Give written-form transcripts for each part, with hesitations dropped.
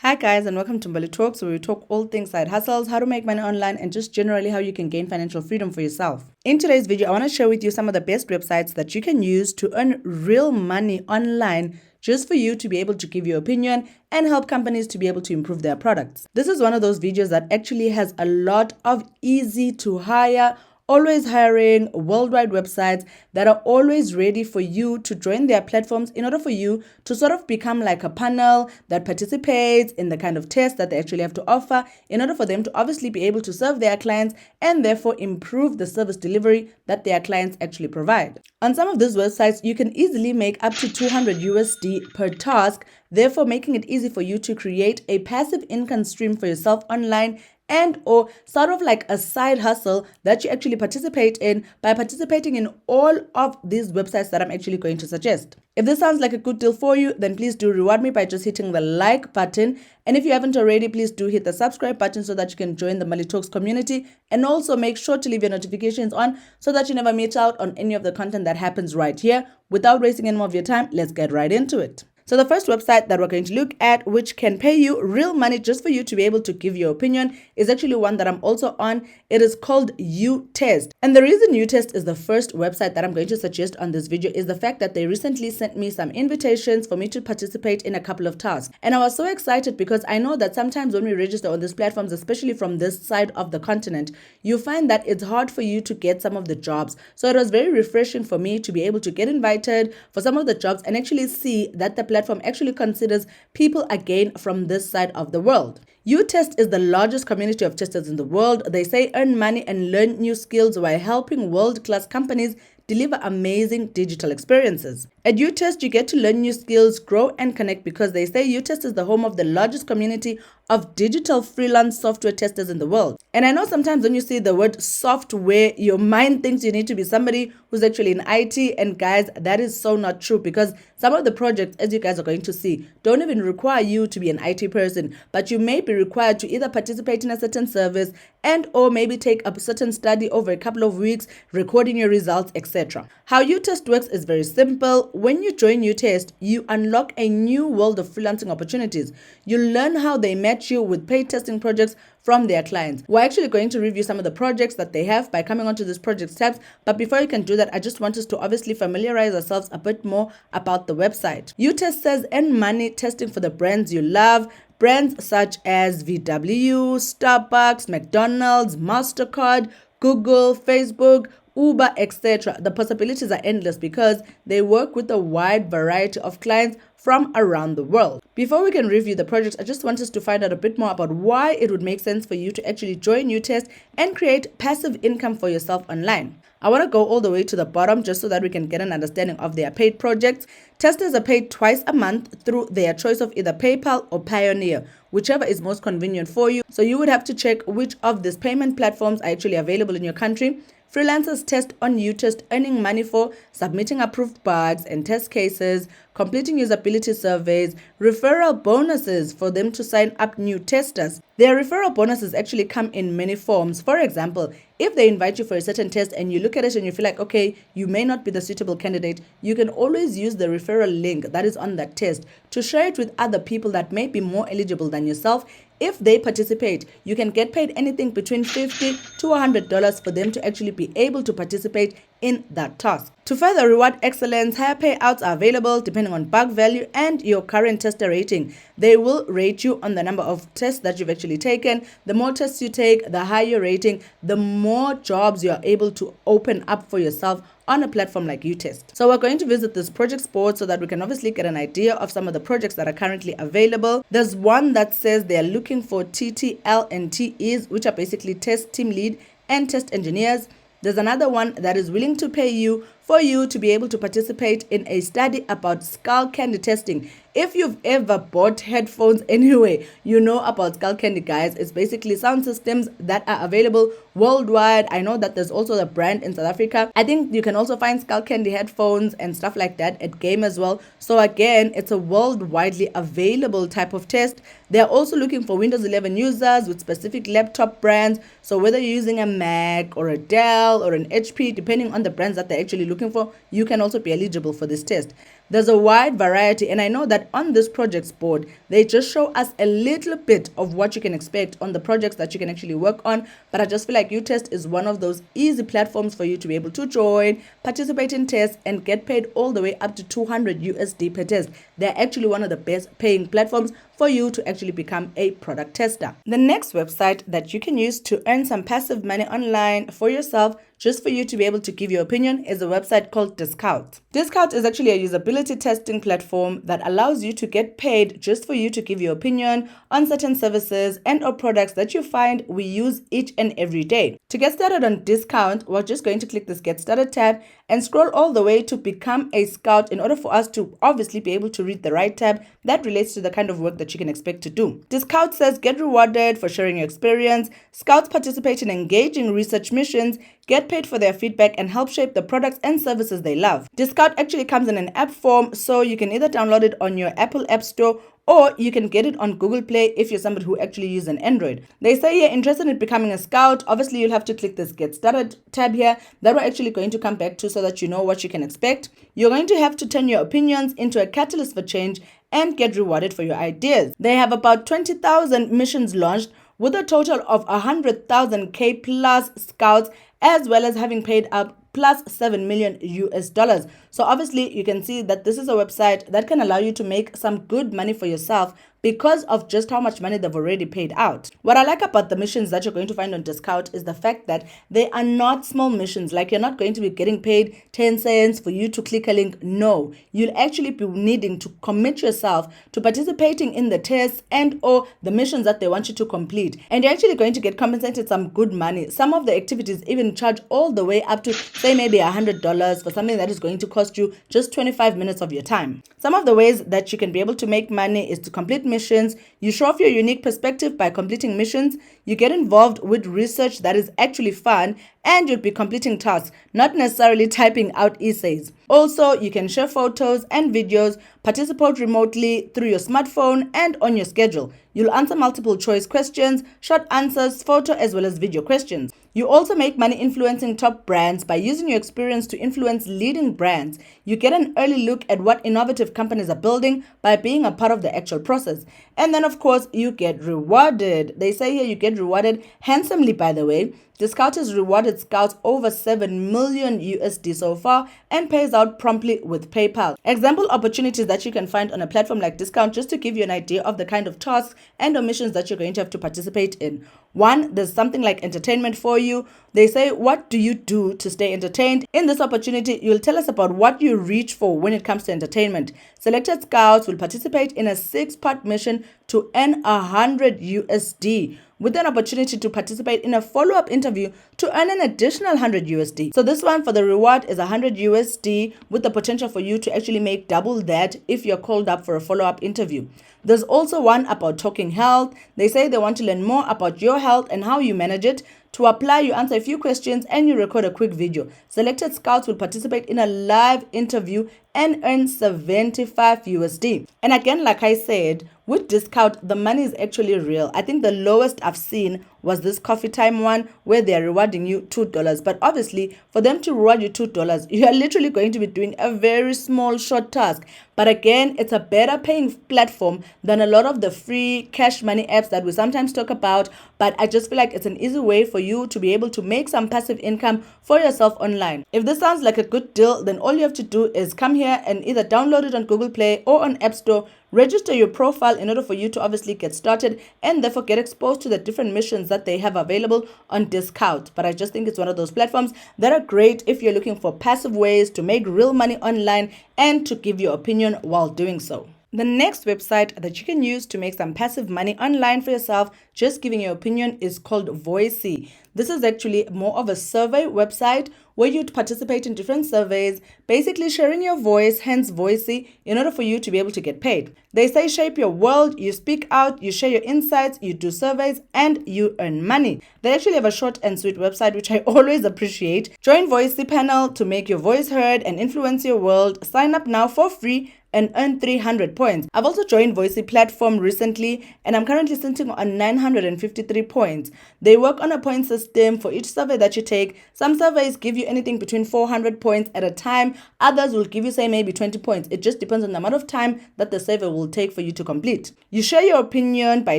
Hi guys, and welcome to Mbali Talks, where we talk all things side hustles, how to make money online, and just generally how you can gain financial freedom for yourself. In today's video, I want to share with you some of the best websites that you can use to earn real money online, just for you to be able to give your opinion and help companies to be able to improve their products. This is one of those videos that actually has a lot of easy to hire, always hiring worldwide websites that are always ready for you to join their platforms in order for you to sort of become like a panel that participates in the kind of test that they actually have to offer in order for them to obviously be able to serve their clients and therefore improve the service delivery that their clients actually provide. On some of these websites, you can easily make up to 200 USD per task, therefore making it easy for you to create a passive income stream for yourself online and or sort of like a side hustle that you actually participate in by participating in all of these websites that I'm actually going to suggest. If this sounds like a good deal for you, then please do reward me by just hitting the like button. And if you haven't already, please do hit the subscribe button so that you can join the Mbali Talks community. And also make sure to leave your notifications on so that you never miss out on any of the content that happens right here. Without wasting any more of your time, let's get right into it. So the first website that we're going to look at, which can pay you real money just for you to be able to give your opinion, is actually one that I'm also on. It is called UTest. And the reason UTest is the first website that I'm going to suggest on this video is the fact that they recently sent me some invitations for me to participate in a couple of tasks. And I was so excited because I know that sometimes when we register on these platforms, especially from this side of the continent, you find that it's hard for you to get some of the jobs. So it was very refreshing for me to be able to get invited for some of the jobs and actually see that the platform actually considers people again from this side of the world. UTest is the largest community of testers in the world. They say earn money and learn new skills while helping world-class companies deliver amazing digital experiences. At UTest, you get to learn new skills, grow and connect because they say UTest is the home of the largest community of digital freelance software testers in the world. And I know sometimes when you see the word software, your mind thinks you need to be somebody who's actually in IT, and guys, that is so not true because some of the projects, as you guys are going to see, don't even require you to be an IT person, but you may be required to either participate in a certain service and or maybe take a certain study over a couple of weeks, recording your results, etc. How UTest works is very simple. When you join UTest, you unlock a new world of freelancing opportunities. You learn how they match you with paid testing projects from their clients. We're actually going to review some of the projects that they have by coming onto this project tabs. But before you can do that, I just want us to obviously familiarize ourselves a bit more about the website. UTest says earn money testing for the brands you love. Brands such as VW, Starbucks, McDonald's, MasterCard, Google, Facebook, Uber, etc. The possibilities are endless because they work with a wide variety of clients from around the world. Before we can review the projects, I just want us to find out a bit more about why it would make sense for you to actually join UTest and create passive income for yourself online. I want to go all the way to the bottom just so that we can get an understanding of their paid projects. Testers are paid twice a month through their choice of either PayPal or Payoneer, whichever is most convenient for you. So you would have to check which of these payment platforms are actually available in your country. Freelancers test on UTest, earning money for submitting approved bugs and test cases, completing usability surveys, referral bonuses for them to sign up new testers. Their referral bonuses actually come in many forms. For example, if they invite you for a certain test and you look at it and you feel like, okay, you may not be the suitable candidate, you can always use the referral link that is on that test to share it with other people that may be more eligible than yourself. If they participate, you can get paid anything between $50 to $100 for them to actually be able to participate in that task. To further reward excellence, higher payouts are available depending on bug value and your current tester rating. They will rate you on the number of tests that you've actually taken. The more tests you take, the higher your rating, the more jobs you are able to open up for yourself on a platform like UTest. So we're going to visit this project board so that we can obviously get an idea of some of the projects that are currently available. There's one that says they're looking for TTL and TEs, which are basically test team lead and test engineers. There's another one that is willing to pay you for you to be able to participate in a study about skull candy testing. If you've ever bought headphones anyway, you know about skull candy, guys. It's basically sound systems that are available worldwide. I know that there's also a brand in South Africa. I think you can also find skull candy headphones and stuff like that at Game as well. So again, it's a worldwidely available type of test. They're also looking for Windows 11 users with specific laptop brands. So whether you're using a Mac or a Dell or an HP, depending on the brands that they're actually looking for, you can also be eligible for this test. There's a wide variety, and I know that on this projects board, they just show us a little bit of what you can expect on the projects that you can actually work on. But I just feel like UTest is one of those easy platforms for you to be able to join, participate in tests, and get paid all the way up to 200 USD per test. They're actually one of the best paying platforms for you to actually become a product tester. The next website that you can use to earn some passive money online for yourself, just for you to be able to give your opinion, is a website called Discount. Discount is actually a usability testing platform that allows you to get paid just for you to give your opinion on certain services and or products that you find we use each and every day. To get started on Discount, we're just going to click this Get Started tab and scroll all the way to Become a Scout in order for us to obviously be able to read the right tab that relates to the kind of work that you can expect to do. Discount says get rewarded for sharing your experience. Scouts participate in engaging research missions, get paid for their feedback, and help shape the products and services they love. Discount actually comes in an app form, so you can either download it on your Apple App Store or you can get it on Google Play if you're somebody who actually uses an Android. They say you're interested in becoming a scout. Obviously, you'll have to click this Get Started tab here that we're actually going to come back to so that you know what you can expect. You're going to have to turn your opinions into a catalyst for change and get rewarded for your ideas. They have about 20,000 missions launched with a total of 100,000 K plus scouts, as well as having paid up plus 7 million US dollars. So obviously you can see that this is a website that can allow you to make some good money for yourself because of just how much money they've already paid out. What I like about the missions that you're going to find on Discount is the fact that they are not small missions. Like, you're not going to be getting paid 10 cents for you to click a link. No, you'll actually be needing to commit yourself to participating in the tests and or the missions that they want you to complete. And you're actually going to get compensated some good money. Some of the activities even charge all the way up to, say, maybe $100 for something that is going to cost you just 25 minutes of your time. Some of the ways that you can be able to make money is to complete missions. You show off your unique perspective by completing missions. You get involved with research that is actually fun, and you'll be completing tasks, not necessarily typing out essays. Also, you can share photos and videos, participate remotely through your smartphone and on your schedule. You'll answer multiple choice questions, short answers, photo as well as video questions. You also make money influencing top brands by using your experience to influence leading brands. You get an early look at what innovative companies are building by being a part of the actual process. And then, of course, you get rewarded. They say here you get rewarded handsomely, by the way. Discount has rewarded scouts over 7 million USD so far and pays out promptly with PayPal. Example opportunities that you can find on a platform like Discount, just to give you an idea of the kind of tasks and missions that you're going to have to participate in. One, there's something like entertainment for you. They say, what do you do to stay entertained? In this opportunity, you'll tell us about what you reach for when it comes to entertainment. Selected scouts will participate in a 6-part mission to earn 100 USD, with an opportunity to participate in a follow-up interview to earn an additional 100 USD. So this one for the reward is 100 USD with the potential for you to actually make double that if you're called up for a follow-up interview. There's also one about talking health. They say they want to learn more about your health and how you manage it. To apply, you answer a few questions and you record a quick video. Selected scouts will participate in a live interview and earn 75 USD. And again, like I said, with Discount, the money is actually real. I think the lowest I've seen was this coffee time one where they're rewarding you $2. But obviously, for them to reward you $2, you are literally going to be doing a very small, short task. But again, it's a better paying platform than a lot of the free cash money apps that we sometimes talk about. But I just feel like it's an easy way for you to be able to make some passive income for yourself online. If this sounds like a good deal, then all you have to do is come here and either download it on Google Play or on App Store. Register your profile in order for you to obviously get started and therefore get exposed to the different missions that they have available on Discount. But I just think it's one of those platforms that are great if you're looking for passive ways to make real money online and to give your opinion while doing so. The next website that you can use to make some passive money online for yourself, just giving your opinion, is called Voicey. This is actually more of a survey website where you'd participate in different surveys, basically sharing your voice, hence Voicey, in order for you to be able to get paid. They say shape your world, you speak out, you share your insights, you do surveys, and you earn money. They actually have a short and sweet website, which I always appreciate. Join Voicey panel to make your voice heard and influence your world. Sign up now for free and earn 300 points. I've also joined Voicy platform recently and I'm currently sitting on 953 points. They work on a point system for each survey that you take. Some surveys give you anything between 400 points at a time. Others will give you, say, maybe 20 points. It just depends on the amount of time that the survey will take for you to complete. You share your opinion by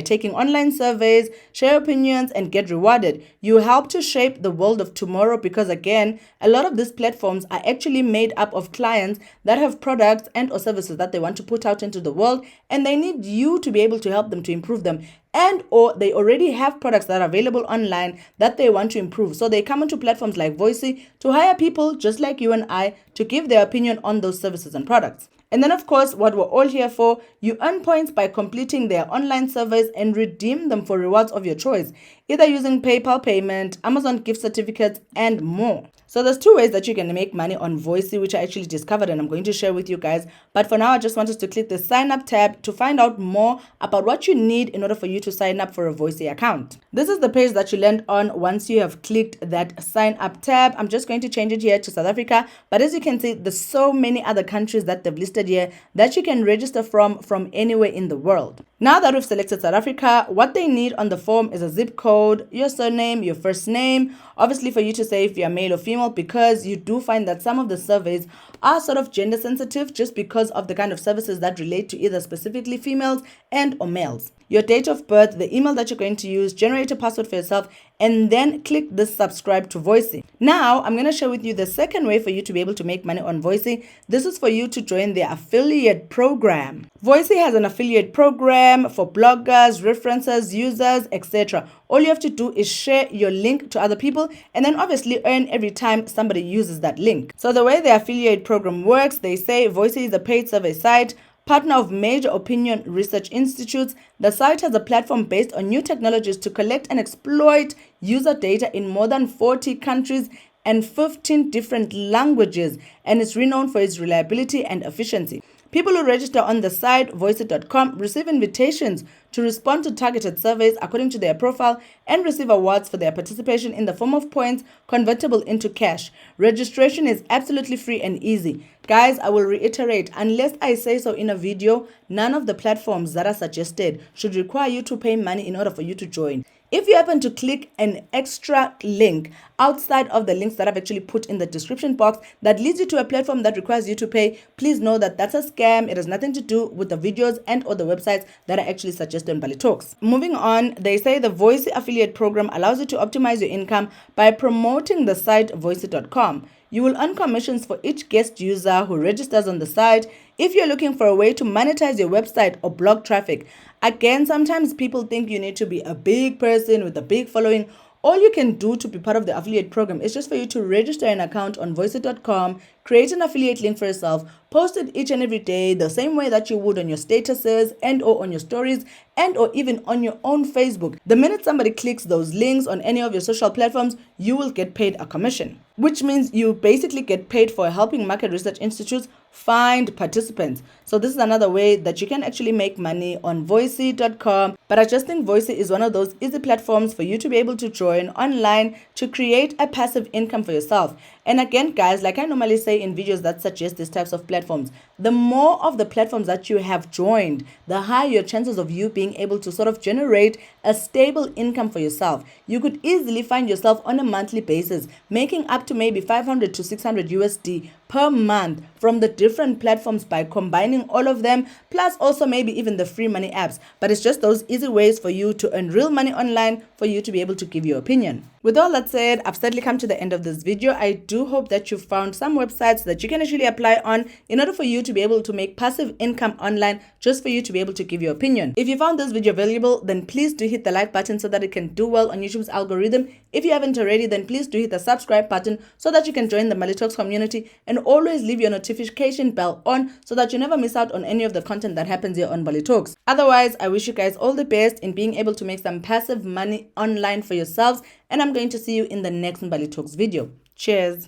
taking online surveys, share opinions, and get rewarded. You help to shape the world of tomorrow because, again, a lot of these platforms are actually made up of clients that have products and or services that they want to put out into the world, and they need you to be able to help them to improve them, and or they already have products that are available online that they want to improve. So they come onto platforms like Voicy to hire people just like you and I to give their opinion on those services and products. And then, of course, what we're all here for, you earn points by completing their online surveys and redeem them for rewards of your choice, either using PayPal payment, Amazon gift certificates, and more. So there's two ways that you can make money on Voicy, which I actually discovered and I'm going to share with you guys. But for now, I just want us to click the sign up tab to find out more about what you need in order for you to sign up for a Voicy account. This is the page that you land on once you have clicked that sign up tab. I'm just going to change it here to South Africa. But as you can see, there's so many other countries that they've listed here that you can register from anywhere in the world. Now that we've selected South Africa, what they need on the form is a zip code, your surname, your first name, obviously for you to say if you're male or female, because you do find that some of the surveys are sort of gender sensitive just because of the kind of services that relate to either specifically females and or males. Your date of birth, the email that you're going to use, generate a password for yourself, and then click this subscribe to Voicy. Now, I'm going to share with you the second way for you to be able to make money on Voicy. This is for you to join their affiliate program. Voicy has an affiliate program for bloggers, references, users, etc. All you have to do is share your link to other people and then obviously earn every time somebody uses that link. So the way the affiliate program works, they say Voicy is a paid survey site, partner of major opinion research institutes. The site has a platform based on new technologies to collect and exploit user data in more than 40 countries and 15 different languages, and is renowned for its reliability and efficiency. People who register on the site voicy.com receive invitations to respond to targeted surveys according to their profile and receive awards for their participation in the form of points convertible into cash. Registration is absolutely free and easy. Guys, I will reiterate, unless I say so in a video, none of the platforms that are suggested should require you to pay money in order for you to join. If you happen to click an extra link outside of the links that I've actually put in the description box that leads you to a platform that requires you to pay, please know that that's a scam. It has nothing to do with the videos and or the websites that are actually suggested on Mbali Talks. Moving on, they say the Voicy affiliate program allows you to optimize your income by promoting the site voicy.com. You will earn commissions for each guest user who registers on the site. If you're looking for a way to monetize your website or blog traffic, again, sometimes people think you need to be a big person with a big following. All you can do to be part of the affiliate program is just for you to register an account on voicy.com, create an affiliate link for yourself, post it each and every day the same way that you would on your statuses and or on your stories and or even on your own Facebook. The minute somebody clicks those links on any of your social platforms, you will get paid a commission, which means you basically get paid for helping market research institutes find participants. So this is another way that you can actually make money on voicy.com. But I just think Voicy is one of those easy platforms for you to be able to join online to create a passive income for yourself. And again, guys, like I normally say in videos that suggest these types of platforms, the more of the platforms that you have joined, the higher your chances of you being able to sort of generate a stable income for yourself. You could easily find yourself on a monthly basis making up to maybe 500 to 600 USD per month from the different platforms by combining all of them, plus also maybe even the free money apps. But it's just those easy ways for you to earn real money online for you to be able to give your opinion. With all that said, I've sadly come to the end of this video. I do hope that you found some websites that you can actually apply on in order for you to be able to make passive income online, just for you to be able to give your opinion. If you found this video valuable, then please do hit the like button so that it can do well on YouTube's algorithm. If you haven't already, then please do hit the subscribe button so that you can join the Mbali Talks community, and always leave your notification bell on so that you never miss out on any of the content that happens here on Mbali Talks. Otherwise, I wish you guys all the best in being able to make some passive money online for yourselves, and I'm going to see you in the next Mbali Talks video. Cheers.